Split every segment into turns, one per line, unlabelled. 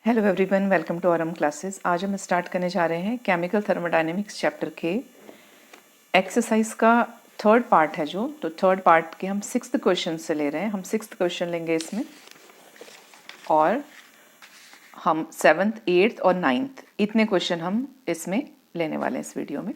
Hello everyone, welcome to RM classes. आज हम start करने जा रहे हैं केमिकल थर्मोडायनेमिक्स चैप्टर के एक्सरसाइज का थर्ड पार्ट है तो थर्ड पार्ट के हम सिक्स्थ क्वेश्चन से ले रहे हैं। हम सिक्स्थ क्वेश्चन लेंगे इसमें और हम सेवन्थ, एट्थ और नाइन्थ इतने क्वेश्चन हम इसमें लेने वाले हैं इस वीडियो में।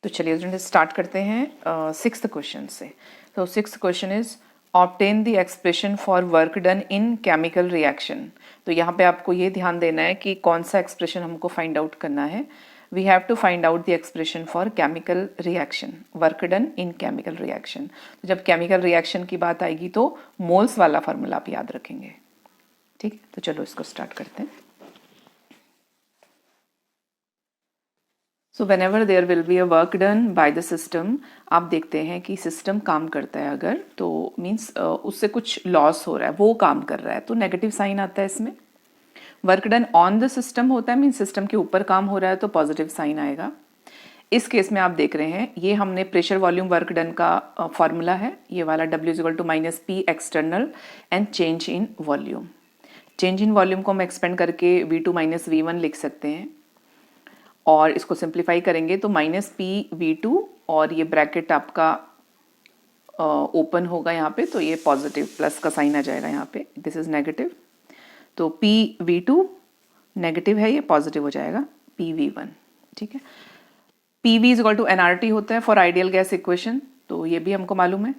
तो चलिए स्टूडेंट स्टार्ट करते हैं सिक्स्थ क्वेश्चन से। तो sixth question is obtain the expression for work done in chemical reaction. तो यहाँ पे आपको ये ध्यान देना है कि कौन सा एक्सप्रेशन हमको फाइंड आउट करना है। We have to find out the expression for chemical reaction, work done in chemical reaction. तो जब केमिकल रिएक्शन की बात आएगी तो मोल्स वाला फार्मूला आप याद रखेंगे। ठीक है, तो चलो इसको स्टार्ट करते हैं। So whenever there will be a work done by the system, आप देखते हैं कि सिस्टम काम करता है अगर, तो मीन्स उससे कुछ लॉस हो रहा है, वो काम कर रहा है तो नेगेटिव साइन आता है इसमें। Work done on the system होता है, मीन्स सिस्टम के ऊपर काम हो रहा है तो पॉजिटिव साइन आएगा। इस केस में आप देख रहे हैं ये हमने प्रेशर वॉल्यूम वर्क डन का फॉर्मूला है, ये वाला W is equal to minus P external and change in volume. Change in volume को हम एक्सपेंड करके V2 माइनस V1 लिख सकते हैं और इसको सिंप्लीफाई करेंगे तो माइनस पी V2 और ये ब्रैकेट आपका ओपन होगा यहाँ पे, तो ये पॉजिटिव प्लस का साइन आ जाएगा यहाँ पे, दिस इज नेगेटिव। तो पी V2 नेगेटिव है, ये पॉजिटिव हो जाएगा पी V1। ठीक है, P V is equal to NRT होता है फॉर आइडियल गैस इक्वेशन, तो ये भी हमको मालूम है।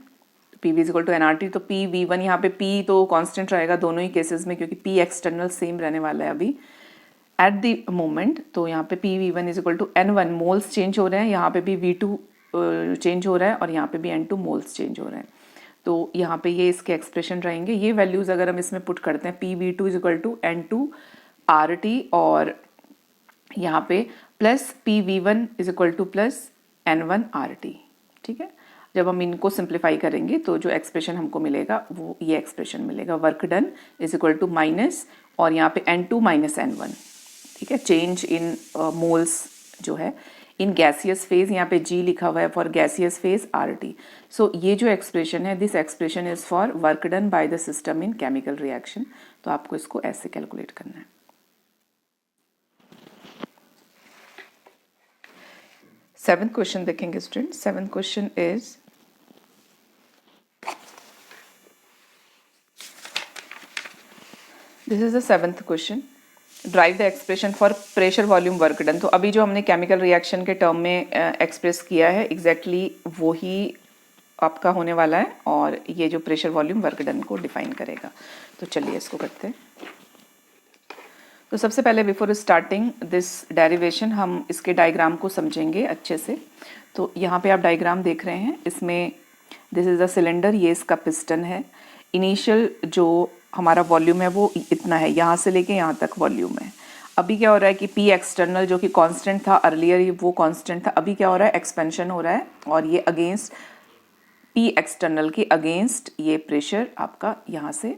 P V is equal to NRT, तो पी V1 यहाँ पे पी तो कांस्टेंट रहेगा दोनों ही केसेस में क्योंकि पी एक्सटर्नल सेम रहने वाला है अभी एट द मोमेंट। तो यहाँ पे P V1 is equal to N1, moles change हो रहे हैं, यहाँ पे भी V2 चेंज हो रहा है और यहाँ पे भी N2 मोल्स चेंज हो रहे हैं। तो यहाँ पे ये इसके एक्सप्रेशन रहेंगे। ये वैल्यूज अगर हम इसमें पुट करते हैं, P V2 is equal to N2 RT और यहाँ पे plus P V1 is equal to plus N1 RT। ठीक है, जब हम इनको सिंप्लीफाई करेंगे तो जो एक्सप्रेशन हमको मिलेगा वो ये एक्सप्रेशन मिलेगा, work done is equal to minus और यहाँ पे N2 माइनस N1। ठीक है, चेंज इन मोल्स जो है इन गैसियस फेज, यहाँ पे G लिखा हुआ है फॉर गैसियस फेज RT। सो ये जो एक्सप्रेशन है, this expression is for work done by the system in chemical reaction. तो आपको इसको ऐसे कैलकुलेट करना है। सेवेंथ क्वेश्चन देखेंगे student. Seventh question is this is the seventh question, drive the expression for pressure volume work done. तो अभी जो हमने केमिकल रिएक्शन के टर्म में एक्सप्रेस किया है एग्जैक्टली वो ही आपका होने वाला है और ये जो प्रेशर वॉल्यूम वर्क डन को डिफाइन करेगा। तो चलिए इसको करते हैं। तो सबसे पहले बिफोर स्टार्टिंग दिस डेरिवेशन हम इसके डायग्राम को समझेंगे अच्छे से। तो यहाँ पे आप डायग्राम देख रहे हैं, इसमें दिस इज द सिलेंडर, ये इसका पिस्टन है। इनिशियल जो हमारा वॉल्यूम है वो इतना है, यहाँ से लेके यहाँ तक वॉल्यूम है। अभी क्या हो रहा है कि पी एक्सटर्नल जो कि कांस्टेंट था अर्लियर, वो कांस्टेंट था, अभी क्या हो रहा है एक्सपेंशन हो रहा है और ये अगेंस्ट पी एक्सटर्नल के अगेंस्ट ये प्रेशर आपका यहाँ से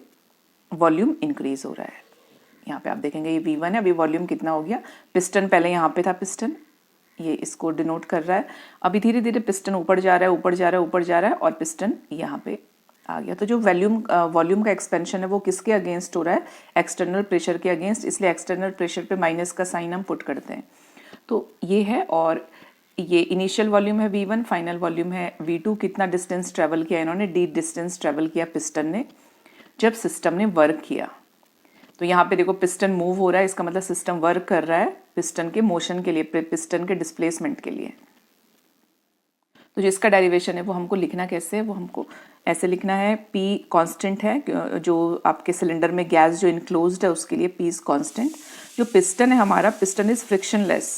वॉल्यूम इंक्रीज हो रहा है। यहाँ पे आप देखेंगे ये V1 है, अभी वॉल्यूम कितना हो गया, पिस्टन पहले यहाँ पे था, पिस्टन ये इसको डिनोट कर रहा है। अभी धीरे धीरे पिस्टन ऊपर जा रहा है, ऊपर जा रहा है, ऊपर जा रहा है और पिस्टन यहाँ पे आ गया। तो जो वॉल्यूम का एक्सपेंशन है वो किसके अगेंस्ट हो रहा है, एक्सटर्नल प्रेशर के अगेंस्ट, इसलिए एक्सटर्नल प्रेशर पे माइनस का साइन हम पुट करते हैं। तो ये है और ये इनिशियल वॉल्यूम है V1, फाइनल वॉल्यूम है V2। कितना डिस्टेंस ट्रेवल किया इन्होंने, डी डिस्टेंस ट्रेवल किया पिस्टन ने जब सिस्टम ने वर्क किया। तो यहाँ पे देखो पिस्टन मूव हो रहा है, इसका मतलब सिस्टम वर्क कर रहा है पिस्टन के मोशन के लिए, पिस्टन के डिस्प्लेसमेंट के लिए। तो जिसका डेरिवेशन है वो हमको लिखना कैसे है, वो हमको ऐसे लिखना है, P कांस्टेंट है, जो आपके सिलेंडर में गैस जो इनक्लोज्ड है उसके लिए P इज कांस्टेंट। जो पिस्टन है हमारा, पिस्टन इज फ्रिक्शनलेस,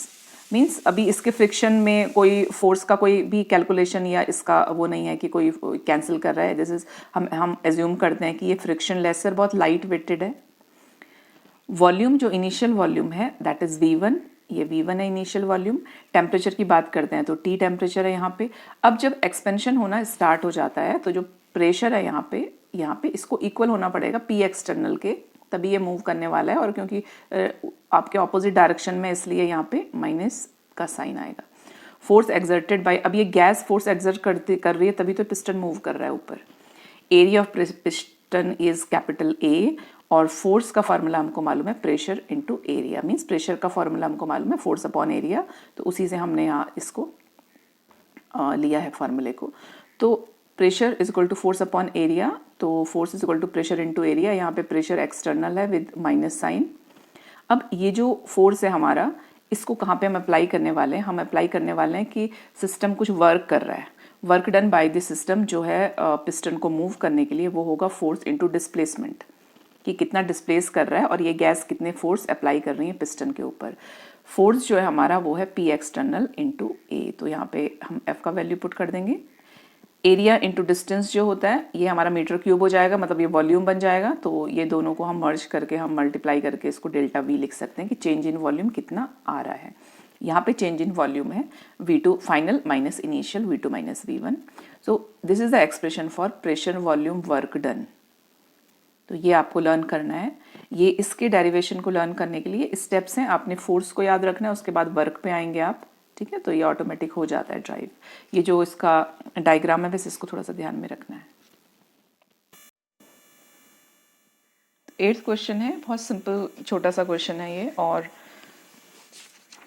मीन्स अभी इसके फ्रिक्शन में कोई फोर्स का कोई भी कैलकुलेशन या इसका वो नहीं है कि कोई कैंसिल कर रहा है। दिस इज हम एज्यूम करते हैं कि ये फ्रिक्शनलेस है, बहुत लाइट वेटेड है। वॉल्यूम जो इनिशियल वॉल्यूम है दैट इज V1, ये V1 है इनिशियल वॉल्यूम। टेम्परेचर की बात करते हैं तो T टेम्परेचर है यहाँ पे। अब जब एक्सपेंशन होना स्टार्ट हो जाता है तो जो प्रेशर है यहाँ पे इसको इक्वल होना पड़ेगा P एक्सटर्नल के, तभी ये मूव करने वाला है। और क्योंकि आपके ऑपोजिट डायरेक्शन में, इसलिए यहाँ पे माइनस का साइन आएगा। फोर्स एक्सर्टेड बाय, अब ये गैस फोर्स एक्सर्ट कर रही है तभी तो पिस्टन मूव कर रहा है ऊपर। Area of piston is capital A और फोर्स का फार्मूला हमको मालूम है pressure into area, means pressure का फार्मूला हमको मालूम है फोर्स अपॉन एरिया, तो उसी से हमने यहाँ इसको लिया है फार्मूले को। तो pressure is equal to force upon area, तो force is equal to pressure into area, यहाँ पे प्रेशर एक्सटर्नल है विद माइनस साइन। अब ये जो फोर्स है हमारा, इसको कहाँ पे हम अप्लाई करने वाले हैं, हम अप्लाई करने वाले हैं कि सिस्टम कुछ वर्क कर रहा है, work done by the system जो है पिस्टन को मूव करने के लिए, वो होगा फोर्स इनटू डिस्प्लेसमेंट, कि कितना डिस्प्लेस कर रहा है और ये गैस कितने फोर्स अप्लाई कर रही है पिस्टन के ऊपर। फोर्स जो है हमारा वो है पी एक्सटर्नल इंटू ए, तो यहाँ पे हम एफ का वैल्यू पुट कर देंगे। एरिया इंटू डिस्टेंस जो होता है ये हमारा मीटर क्यूब हो जाएगा, मतलब ये वॉल्यूम बन जाएगा, तो ये दोनों को हम मर्ज करके हम मल्टीप्लाई करके इसको डेल्टा वी लिख सकते हैं कि चेंज इन वॉल्यूम कितना आ रहा है। यहाँ पे चेंज इन वॉल्यूम है V2 final minus initial V2 minus V1। So this is the expression for pressure volume work done. तो ये आपको लर्न करना है, ये इसके डेरिवेशन को लर्न करने के लिए स्टेप्स हैं, आपने फोर्स को याद रखना है, उसके बाद वर्क पे आएंगे आप, ठीक है, तो ये ऑटोमेटिक हो जाता है ड्राइव। ये जो इसका डायग्राम है वैसे इसको थोड़ा सा ध्यान में रखना है। 8th क्वेश्चन है, बहुत सिंपल छोटा सा क्वेश्चन है ये और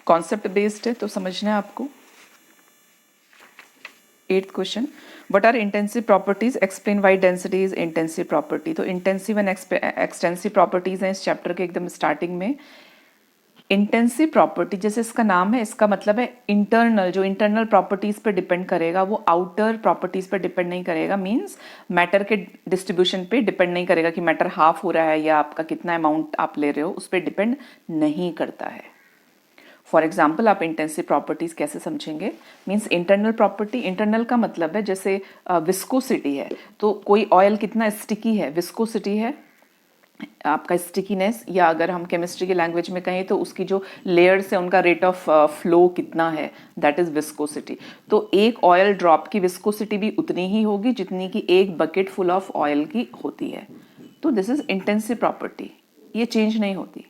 कॉन्सेप्ट बेस्ड है, तो समझना है आपको। 8th question, what are intensive properties, explain why density is intensive property. तो इंटेंसिव एंड एक्सटेंसिव प्रॉपर्टीज हैं इस चैप्टर के एकदम स्टार्टिंग में। इंटेंसिव प्रॉपर्टी जैसे इसका नाम है, इसका मतलब है इंटरनल, जो इंटरनल प्रॉपर्टीज पे डिपेंड करेगा वो आउटर प्रॉपर्टीज पे डिपेंड नहीं करेगा, मींस मैटर के डिस्ट्रीब्यूशन पे डिपेंड नहीं करेगा कि मैटर हाफ हो रहा है या आपका कितना अमाउंट आप ले रहे हो, उस पर डिपेंड नहीं करता है। फॉर एग्जाम्पल आप इंटेंसिव प्रॉपर्टीज कैसे समझेंगे, मीन्स इंटरनल प्रॉपर्टी, इंटरनल का मतलब है जैसे विस्कोसिटी है, तो कोई ऑयल कितना स्टिकी है, विस्कोसिटी है आपका स्टिकीनेस, या अगर हम केमिस्ट्री की लैंग्वेज में कहें तो उसकी जो लेयर्स है उनका रेट ऑफ फ्लो कितना है, दैट इज विस्कोसिटी। तो एक ऑयल ड्रॉप की विस्कोसिटी भी उतनी ही होगी जितनी कि एक बकेट फुल ऑफ ऑयल की होती है। तो दिस इज इंटेंसिव प्रॉपर्टी, ये चेंज नहीं होती।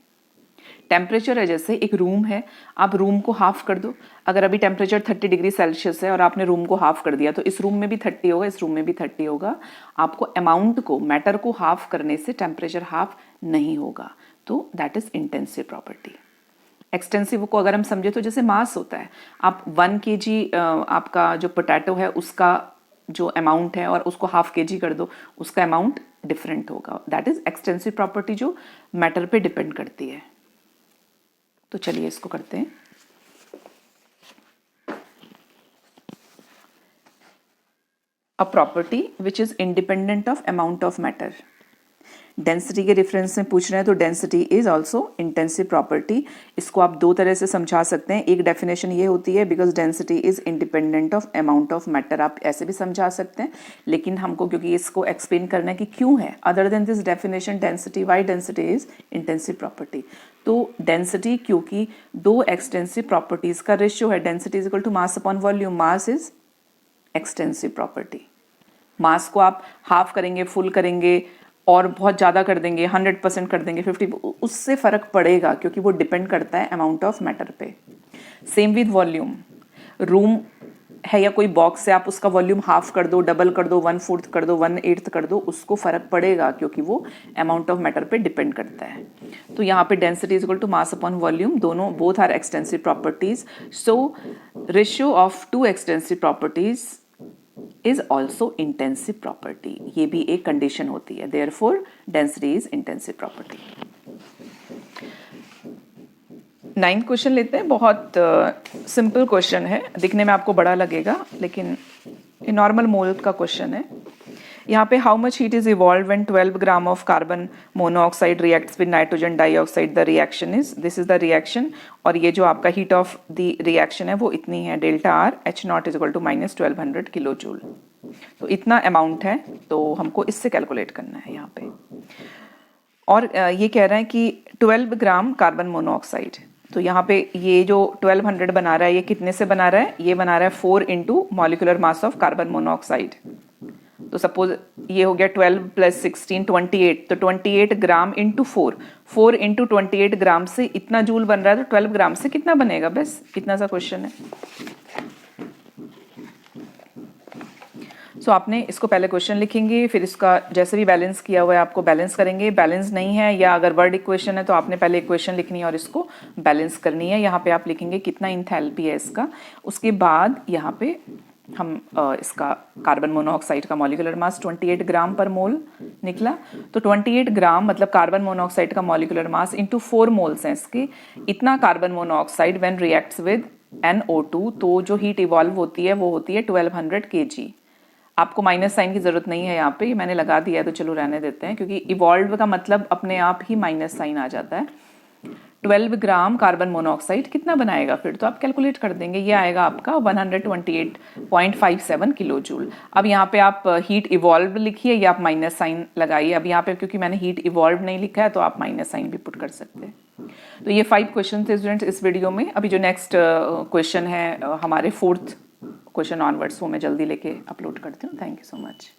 टेम्परेचर है, जैसे एक रूम है, आप रूम को हाफ कर दो, अगर अभी टेम्परेचर 30 डिग्री सेल्सियस है और आपने रूम को हाफ कर दिया तो इस रूम में भी 30 होगा, इस रूम में भी 30 होगा। आपको अमाउंट को, मैटर को हाफ करने से टेम्परेचर हाफ नहीं होगा, तो that is intensive property. Extensive को अगर हम समझे तो जैसे मास होता है, आप 1 kg आपका जो पोटैटो है उसका जो अमाउंट है और उसको हाफ kg कर दो, उसका अमाउंट डिफरेंट होगा, दैट इज एक्सटेंसिव प्रॉपर्टी जो मैटर पे डिपेंड करती है। तो चलिए इसको करते हैं। A property which is independent of amount of matter. Density के रेफरेंस में पूछ रहे हैं तो density is also intensive property. इसको आप दो तरह से समझा सकते हैं, एक डेफिनेशन ये होती है because density is independent of amount of matter, आप ऐसे भी समझा सकते हैं, लेकिन हमको क्योंकि इसको एक्सप्लेन करना है कि क्यों है, other than this definition density, why density is intensive property. तो डेंसिटी क्योंकि दो एक्सटेंसिव प्रॉपर्टीज का रेशियो है, density is equal to mass upon volume, mass is extensive property. Mass को आप हाफ करेंगे, फुल करेंगे और बहुत ज़्यादा कर देंगे, 100% कर देंगे, 50, उससे फ़र्क पड़ेगा क्योंकि वो डिपेंड करता है अमाउंट ऑफ मैटर पे। सेम विद वॉल्यूम, रूम है या कोई बॉक्स है, आप उसका वॉल्यूम हाफ कर दो, डबल कर दो, 1/4 कर दो, 1/8 कर दो, उसको फ़र्क पड़ेगा क्योंकि वो अमाउंट ऑफ मैटर पे डिपेंड करता है। तो यहाँ पे density is equal to mass upon volume, दोनों both are extensive properties. So ratio of two extensive properties is also intensive property, ये भी एक कंडीशन होती है, therefore density is intensive property। 9th question लेते हैं, बहुत सिंपल क्वेश्चन है, दिखने में आपको बड़ा लगेगा लेकिन ये नॉर्मल मोल का क्वेश्चन है। यहाँ पे how much heat is evolve when 12 gram of carbon monoxide reacts with nitrogen dioxide, the reaction is, this is the reaction, और ये जो आपका हीट ऑफ द रिएक्शन है वो इतनी है, delta r H0 is equal to -1200 kilo joule. तो इतना अमाउंट है, तो हमको इससे कैलकुलेट करना है यहाँ पे। और ये कह रहे हैं कि 12 ग्राम कार्बन मोनोऑक्साइड, तो यहाँ पे ये जो 1200 बना रहा है ये कितने से बना रहा है, ये बना रहा है 4 into molecular mass of carbon monoxide. तो सपोज ये हो गया 12 + 16 28, तो 28 ग्राम इंटू 4 इंटू 28 ग्राम से इतना जूल बन रहा है, तो 12 ग्राम से कितना बनेगा, बस इतना सा क्वेश्चन है। सो आपने इसको पहले क्वेश्चन लिखेंगे, फिर इसका जैसे भी बैलेंस किया हुआ है आपको बैलेंस करेंगे। बैलेंस नहीं है या अगर वर्ड इक्वेशन है तो आपने पहले इक्वेशन लिखनी है और इसको बैलेंस करनी है। यहाँ पे आप लिखेंगे कितना इंथैल्पी है इसका। उसके बाद यहाँ पे हम इसका कार्बन मोनोऑक्साइड का मॉलिक्यूलर मास 28 ग्राम पर मोल निकला। तो 28 ग्राम मतलब कार्बन मोनोऑक्साइड का मॉलिक्यूलर मास इंटू 4 मोल्स हैं इसके। इतना carbon monoxide when reacts with NO2 तो जो हीट इवॉल्व होती है वो होती है 1200 kg। आपको माइनस साइन की जरूरत नहीं है यहाँ पे, मैंने लगा दिया है तो चलो रहने देते हैं, क्योंकि इवॉल्व का मतलब अपने आप ही माइनस साइन आ जाता है। 12 ग्राम कार्बन मोनोऑक्साइड कितना बनाएगा, फिर तो आप कैलकुलेट कर देंगे, ये आएगा आपका 128.57 किलो जूल। अब यहाँ पे आप हीट इवॉल्व लिखिए या आप माइनस साइन लगाइए। अब यहाँ पे क्योंकि मैंने हीट इवॉल्व नहीं लिखा है तो आप माइनस साइन भी पुट कर सकते हैं। तो ये 5 क्वेश्चन थे स्टूडेंट्स इस वीडियो में। अभी जो नेक्स्ट क्वेश्चन है हमारे 4th क्वेश्चन ऑनवर्ड्स वो मैं जल्दी लेके अपलोड करती हूँ। Thank you so much.